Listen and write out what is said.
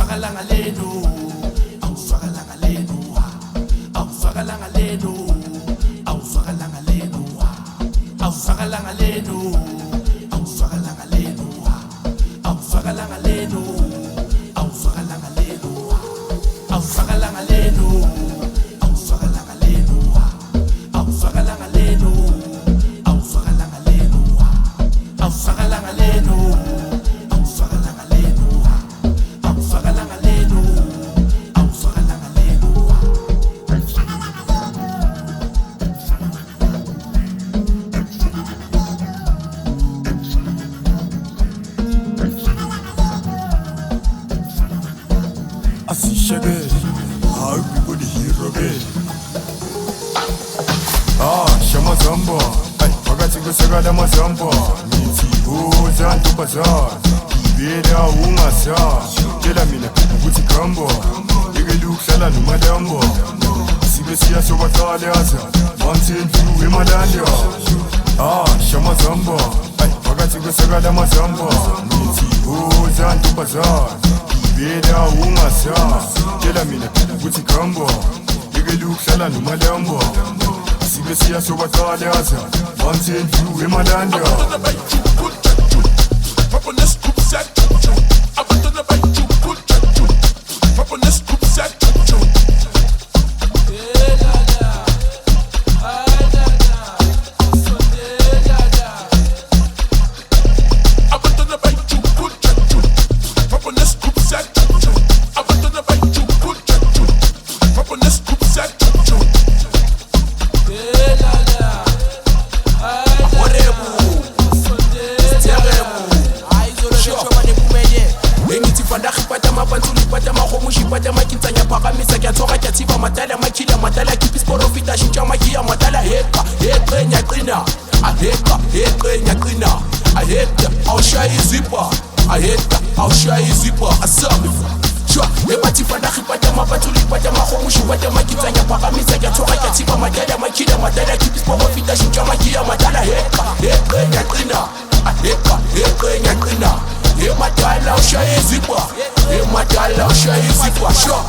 awufakalanga lenu, awufakalanga lenu, awufakalanga lenu, awufakalanga lenu, awufakalanga lenu, awufakalanga lenu, awufakalanga lenu, awufakalanga lenu, awufakalanga lenu, awufakalanga lenu, awufakalanga lenu, awufakalanga lenu, awufakalanga lenu. Asisheke, how people the hero be. Shama Zamba, wakati kusagada mazamba. Miti hoza ntupaza, ibeda umasa. Tela mina kuti kamba, igelukhala numadamba. Sibesiya sobatale asa, mansentu emalanda. Shama Zamba, wakati kusagada mazamba. Miti hoza ntupaza. Ibeda umasa, tela mina kuti kamba, igelukhala numadamba. Sibesiya sobatale asa, mansentu emalanda. Pada makintanya pakamisa kyatsoka kyatsiba matala makila matala kipis porofita shintsha makia matala heka heqenya qina aheka heqenya qina aheka awushaya izipa aheka awushaya izipa asami shwa ebathi fanda khipata mapathuli pata mahomushi pata makintanya pakamisa kyatsoka kyatsiba matala makila matala kipis porofita shintsha makia matala heka heqenya qina aheka heqenya qina emadala awushaya izipa emadala awushaya izipa shwa